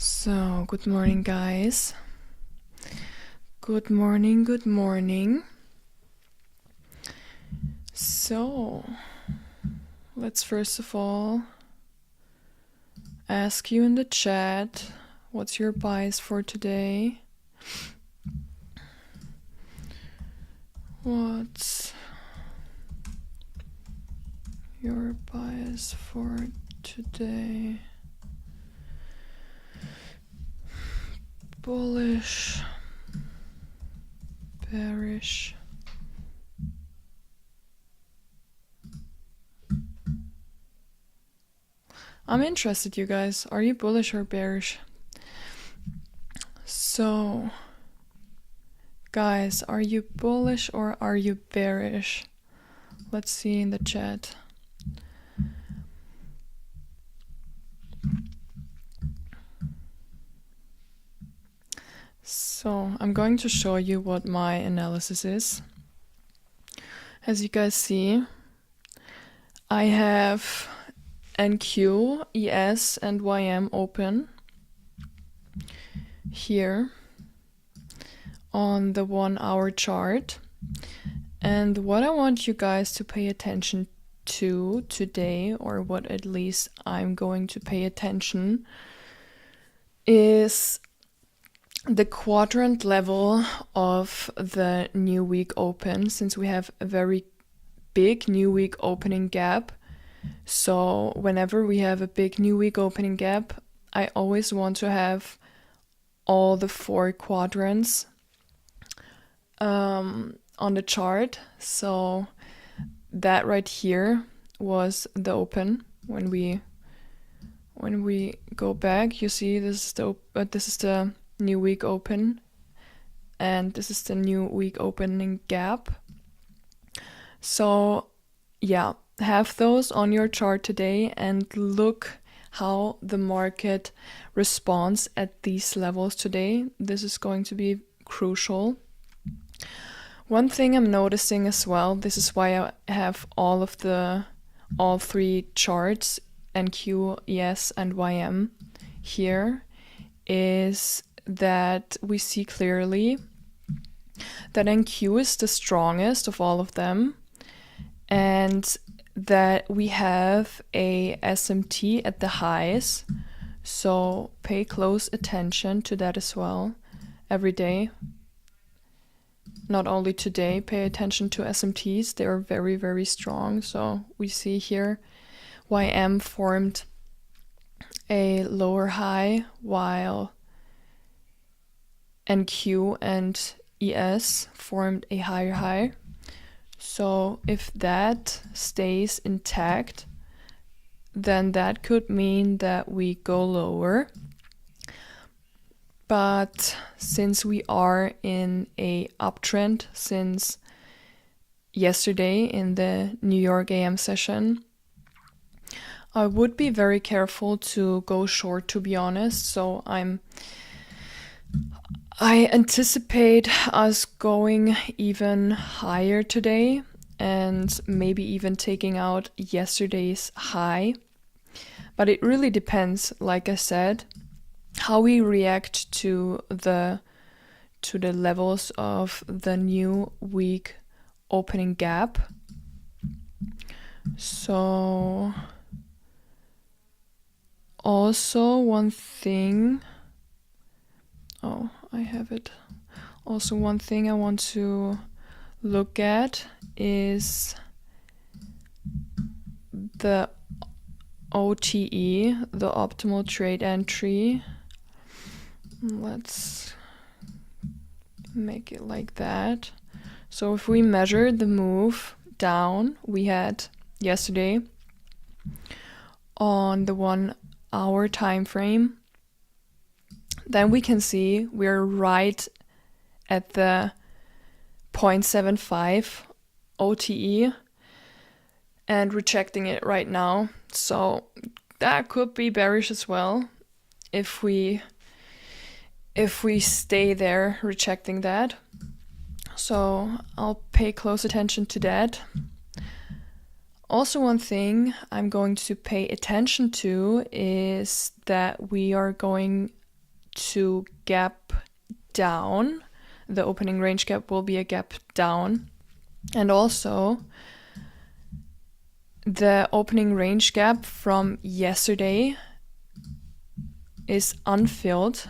So, good morning, guys. Good morning, good morning. So, let's first of all ask you in the chat, what's your bias for today? What's your bias for today? Bullish, bearish. I'm interested, you guys. Are you bullish or bearish? So, guys, are you bullish or are you bearish? Let's see in the chat. So I'm going to show you what my analysis is. As you guys see, I have NQ, ES, and YM open here on the 1 hour chart. And what I want you guys to pay attention to today, or what at least I'm going to pay attention, is the quadrant level of the new week open, since we have a very big new week opening gap. So whenever we have a big new week opening gap, I always want to have all the 4 quadrants on the chart. So that right here was the open. When we go back, you see this is the new week open, and this is the new week opening gap. So yeah, have those on your chart today and look how the market responds at these levels today. This is going to be crucial. One thing I'm noticing as well, this is why I have all 3 charts, NQ, ES, and YM here, is that we see clearly that NQ is the strongest of all of them, and that we have a SMT at the highs. So pay close attention to that as well every day. Not only today, pay attention to SMTs. They are very, very strong. So we see here YM formed a lower high while NQ and ES formed a higher high. So if that stays intact, then that could mean that we go lower. But since we are in a uptrend since yesterday in the New York AM session, I would be very careful to go short, to be honest. So I anticipate us going even higher today and maybe even taking out yesterday's high. But it really depends, like I said, how we react to the levels of the new week opening gap. So also one thing, I have it. Also one thing I want to look at is the OTE, the optimal trade entry. Let's make it like that. So if we measure the move down we had yesterday on the 1 hour time frame, then we can see we're right at the 0.75 OTE and rejecting it right now. So that could be bearish as well if we stay there rejecting that. So I'll pay close attention to that. Also, one thing I'm going to pay attention to is that we are going to gap down. The opening range gap will be a gap down. And also, the opening range gap from yesterday is unfilled,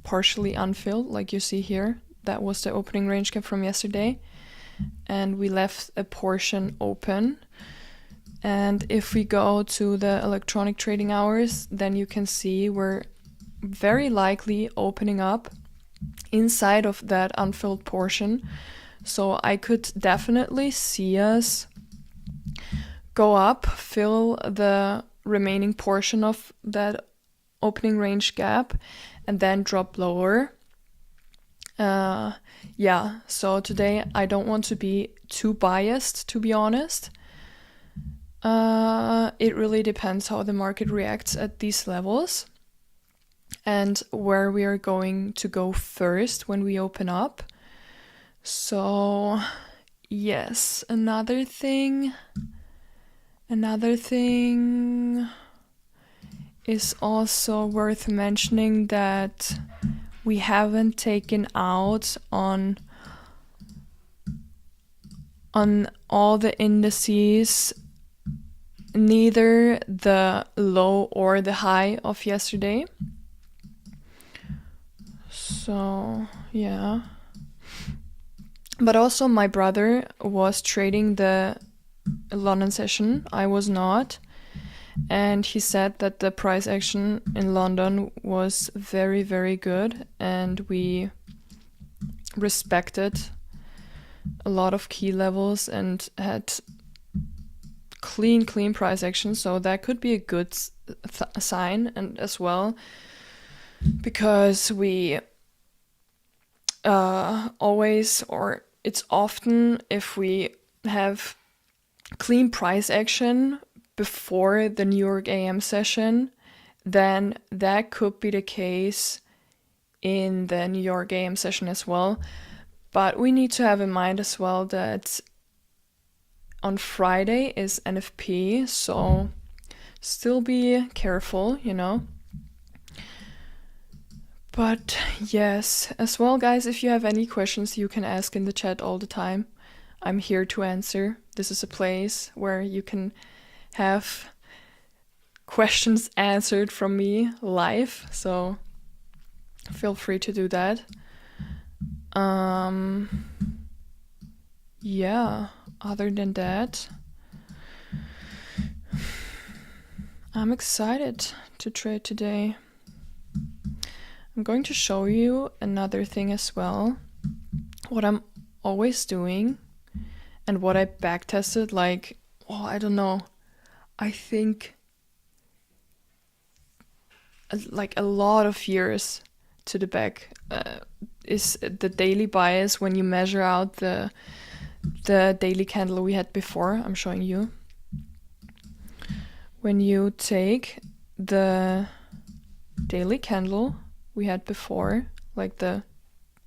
partially unfilled, like you see here. That was the opening range gap from yesterday. And we left a portion open. And if we go to the electronic trading hours, then you can see we're very likely opening up inside of that unfilled portion. So I could definitely see us go up, fill the remaining portion of that opening range gap, and then drop lower. Yeah, so today I don't want to be too biased, to be honest. It really depends how the market reacts at these levels and where we are going to go first when we open up. So, yes, another thing is also worth mentioning that we haven't taken out on all the indices neither the low or the high of yesterday. So, yeah. But also my brother was trading the London session. I was not. And he said that the price action in London was very, very good. And we respected a lot of key levels and had clean price action. So that could be a good sign. And as well, because we always, or it's often, if we have clean price action before the New York AM session, then that could be the case in the New York AM session as well. But we need to have in mind as well that on Friday is NFP, so still be careful, you know. But yes, as well, guys, if you have any questions, you can ask in the chat all the time. I'm here to answer. This is a place where you can have questions answered from me live, so feel free to do that. Yeah, other than that, I'm excited to trade today. I'm going to show you another thing as well. What I'm always doing and what I backtested, like, I don't know, I think like a lot of years to the back is the daily bias when you measure out the daily candle we had before. I'm showing you. When you take the daily candle we had before, like the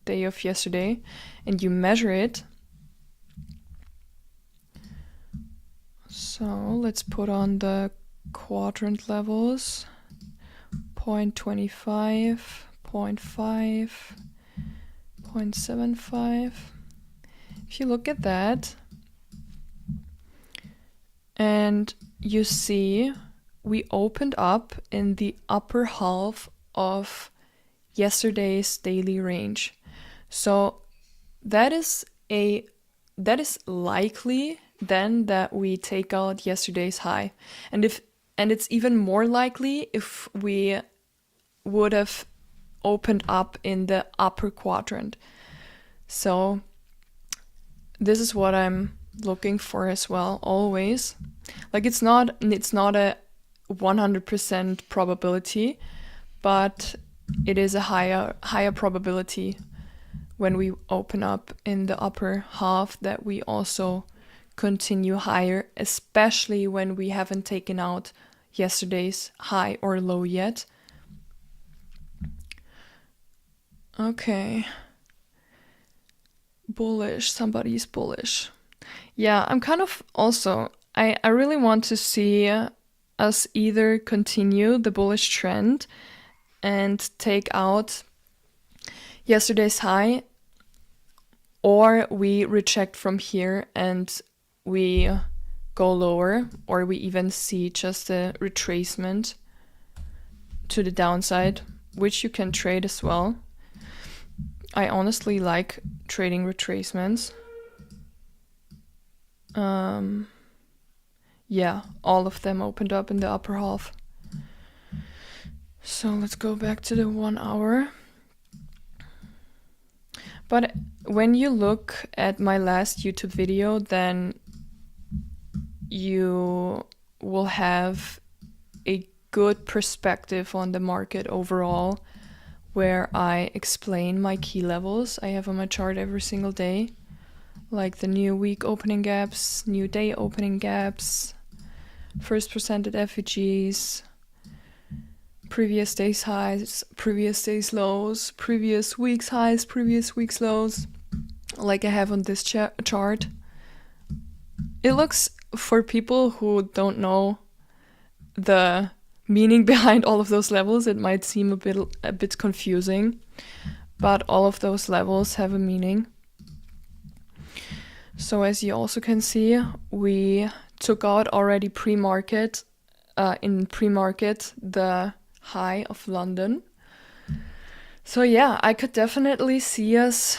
day of yesterday, and you measure it. So let's put on the quadrant levels. 0.25, 0.5, 0.75. If you look at that, and you see we opened up in the upper half of yesterday's daily range. So that is likely then that we take out yesterday's high. And it's even more likely if we would have opened up in the upper quadrant. So this is what I'm looking for as well, always. Like it's not a 100% probability, but it is a higher probability when we open up in the upper half that we also continue higher, especially when we haven't taken out yesterday's high or low yet. Okay. Bullish. Somebody's bullish. Yeah, I'm kind of also, I really want to see us either continue the bullish trend and take out yesterday's high, or we reject from here and we go lower, or we even see just a retracement to the downside, which you can trade as well. I honestly like trading retracements. Yeah, all of them opened up in the upper half. So let's go back to the 1 hour. But when you look at my last YouTube video, then you will have a good perspective on the market overall, where I explain my key levels I have on my chart every single day, like the new week opening gaps, new day opening gaps, first presented FVGs, previous day's highs, previous day's lows, previous week's highs, previous week's lows, like I have on this chart. It looks, for people who don't know the meaning behind all of those levels, it might seem a bit confusing, but all of those levels have a meaning. So as you also can see, we took out already pre-market, the high of London. So yeah, I could definitely see us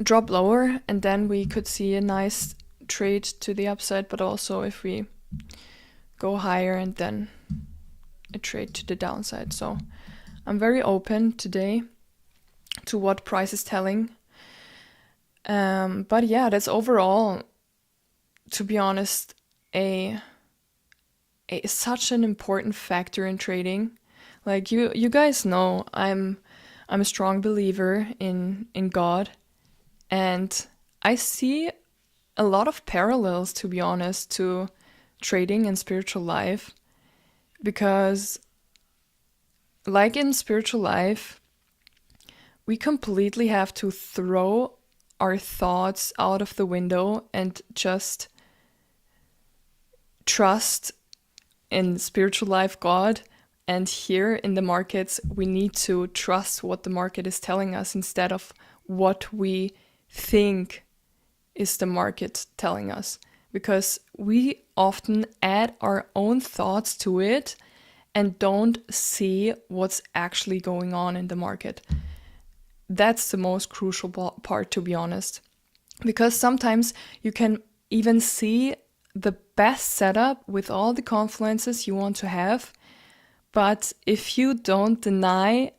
drop lower, and then we could see a nice trade to the upside, but also if we go higher and then a trade to the downside. So I'm very open today to what price is telling. But yeah, that's overall, to be honest, such an important factor in trading. Like you guys know, I'm a strong believer in God, and I see a lot of parallels, to be honest, to trading and spiritual life, because like in spiritual life, we completely have to throw our thoughts out of the window and just trust in spiritual life God. And here in the markets, we need to trust what the market is telling us instead of what we think is the market telling us, because we often add our own thoughts to it and don't see what's actually going on in the market. That's the most crucial part, to be honest, because sometimes you can even see the best setup with all the confluences you want to have, but if you don't deny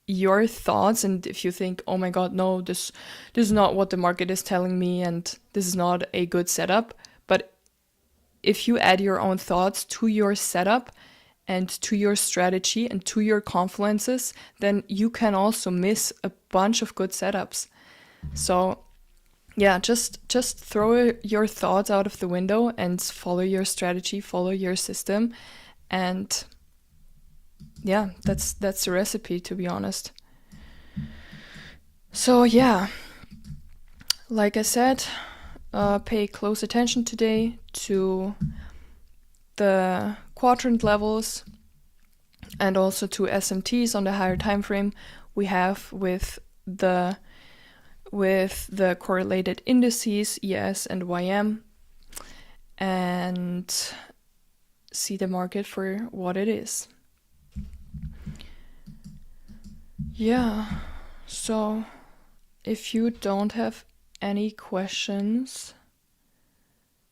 your thoughts, and if you think, oh my god, no, this is not what the market is telling me, and this is not a good setup, but if you add your own thoughts to your setup and to your strategy and to your confluences, then you can also miss a bunch of good setups. So yeah, just throw your thoughts out of the window and follow your strategy, follow your system, and yeah, that's the recipe, to be honest. So yeah, like I said, pay close attention today to the quadrant levels and also to SMTs on the higher time frame we have with the correlated indices ES and YM, and see the market for what it is. Yeah, so if you don't have any questions,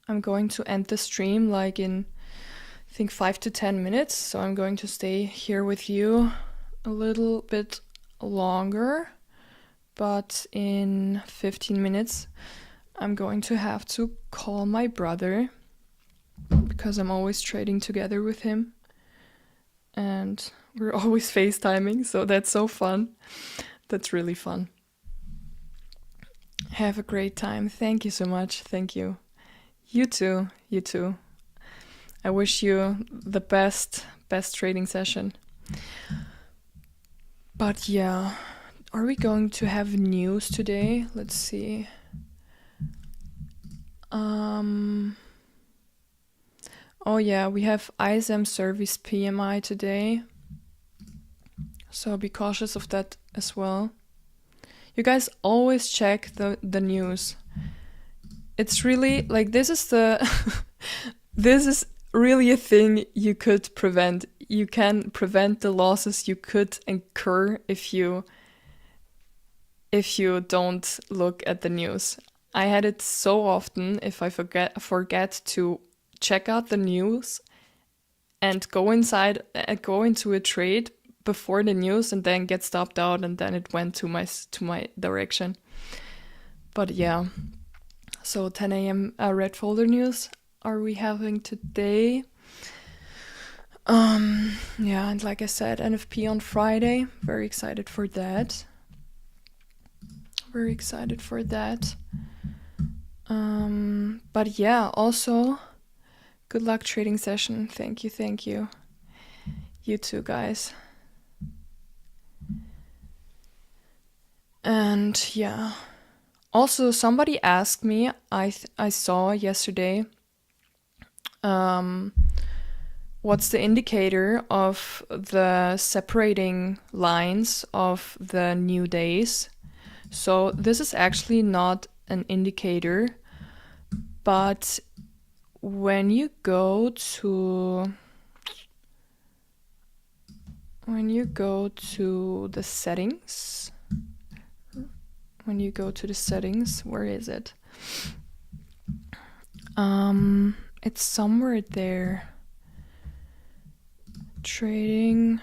I'm going to end the stream like in, I think, 5 to 10 minutes. So I'm going to stay here with you a little bit longer, but in 15 minutes I'm going to have to call my brother, because I'm always trading together with him and we're always FaceTiming, so that's so fun. That's really fun. Have a great time. Thank you so much. Thank you. You too. You too. I wish you the best trading session. But yeah, are we going to have news today? Let's see. Oh yeah, we have ISM service PMI today. So be cautious of that as well. You guys always check the news. It's really like this is the this is really a thing you could prevent. You can prevent the losses you could incur if you don't look at the news. I had it so often if I forget to check out the news and go into a trade before the news and then get stopped out, and then it went to my direction. But yeah, so 10 a.m. red folder news are we having today? Yeah, and like I said, NFP on Friday. Very excited for that. Very excited for that. But yeah, also good luck trading session. Thank you, thank you. You too, guys. And yeah, also somebody asked me, I saw yesterday, what's the indicator of the separating lines of the new days? So this is actually not an indicator, but when you go to the settings, where is it? It's somewhere there. Trading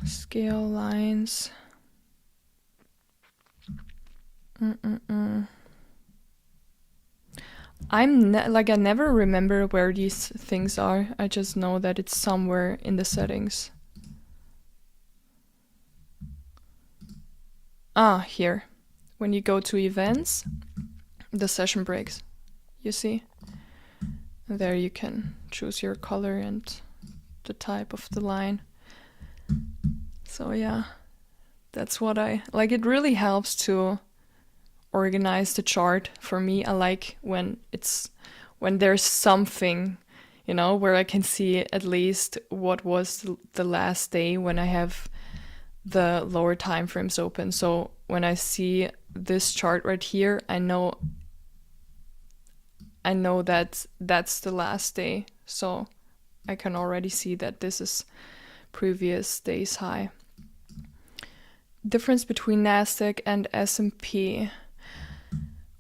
scale lines. I never remember where these things are. I just know that it's somewhere in the settings. Here. When you go to events, the session breaks. You see? There you can choose your color and the type of the line. So yeah, that's what I like. It really helps to organize the chart for me. I like when there's something, where I can see at least what was the last day when I have the lower time frames open. So when I see this chart right here, I know that that's the last day. So I can already see that this is previous day's high. Difference between Nasdaq and S&P.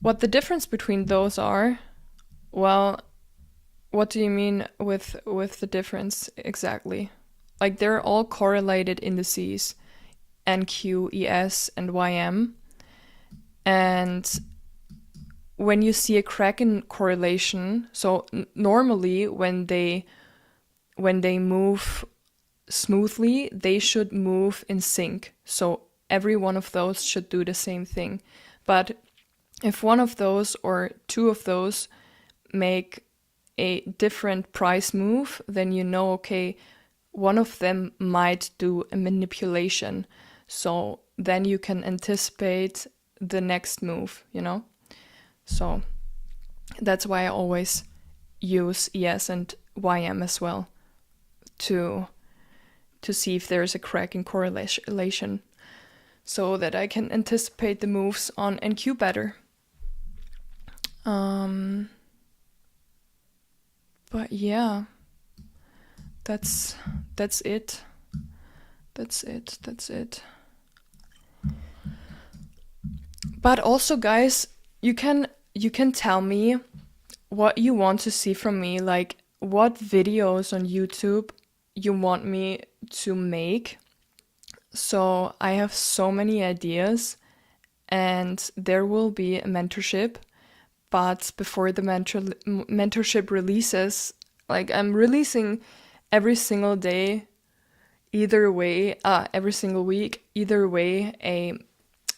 What the difference between those are? Well, what do you mean with the difference exactly? Like they're all correlated indices, NQ, ES, and YM. And when you see a crack in correlation, so normally when they move smoothly, they should move in sync. So every one of those should do the same thing. But if one of those or two of those make a different price move, then okay, one of them might do a manipulation. So then you can anticipate the next move, So that's why I always use ES and YM as well to see if there's a crack in correlation, so that I can anticipate the moves on NQ better. But yeah, that's it. That's it. But also, guys, you can tell me what you want to see from me, like what videos on YouTube you want me to make. So I have so many ideas, and there will be a mentorship. But before the mentorship releases, like I'm releasing every single day, either way, every single week, either way, a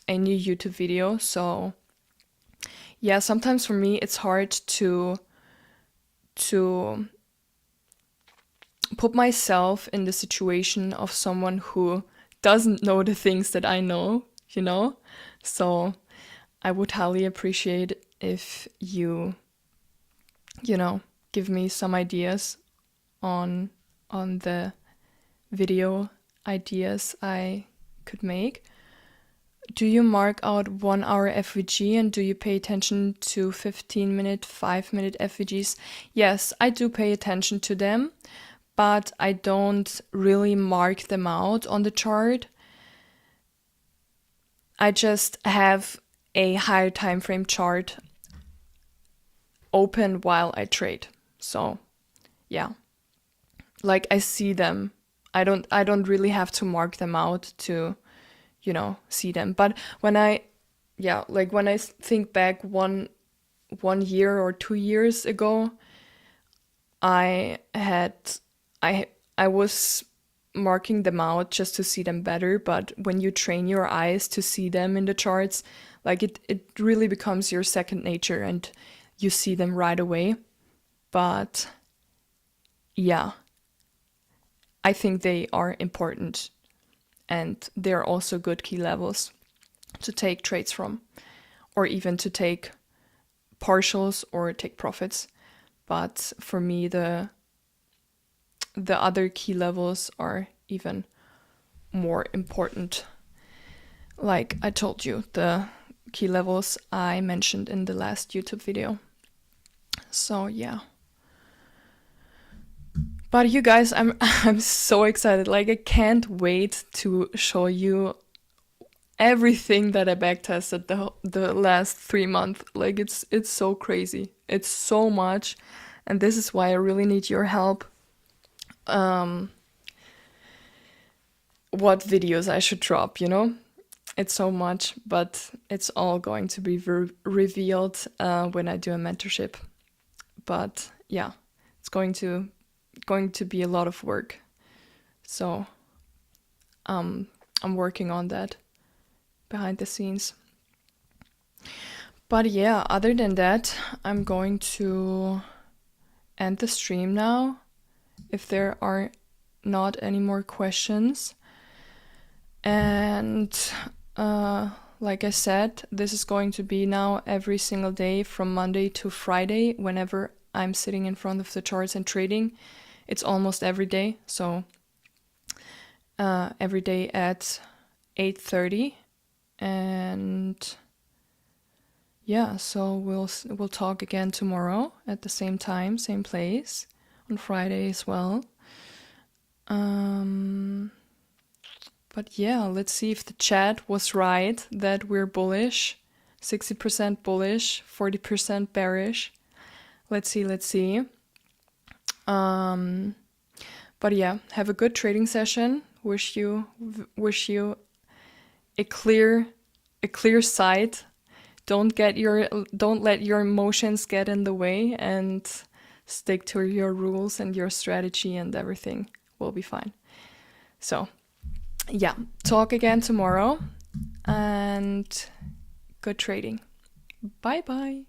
new YouTube video. So yeah, sometimes for me it's hard to put myself in the situation of someone who doesn't know the things that I know, So I would highly appreciate if you give me some ideas on the video ideas I could make. Do you mark out 1 hour FVG and do you pay attention to 15-minute, 5-minute FVGs? Yes, I do pay attention to them, but I don't really mark them out on the chart. I just have a higher time frame chart open while I trade. So yeah, like I see them. I don't really have to mark them out to see them. But when I think back one year or 2 years ago, I was marking them out just to see them better. But when you train your eyes to see them in the charts, like it really becomes your second nature and you see them right away. But yeah, I think they are important. And they're also good key levels to take trades from, or even to take partials or take profits. But for me, the other key levels are even more important. Like I told you, the key levels I mentioned in the last YouTube video. So yeah. But you guys, I'm so excited. Like I can't wait to show you everything that I backtested the last 3 months. Like it's so crazy. It's so much, and this is why I really need your help. What videos I should drop, It's so much, but it's all going to be revealed when I do a mentorship. But yeah, it's going to be a lot of work. So I'm working on that behind the scenes. But yeah, other than that, I'm going to end the stream now if there are not any more questions. And like I said, this is going to be now every single day from Monday to Friday whenever I'm sitting in front of the charts and trading. It's almost every day, so every day at 8:30, and yeah, so we'll talk again tomorrow at the same time, same place, on Friday as well. But yeah, let's see if the chat was right that we're bullish, 60% bullish, 40% bearish. Let's see. But yeah, have a good trading session. Wish you a clear sight. Don't let your emotions get in the way, and stick to your rules and your strategy, and everything will be fine. So yeah, talk again tomorrow, and good trading. Bye bye.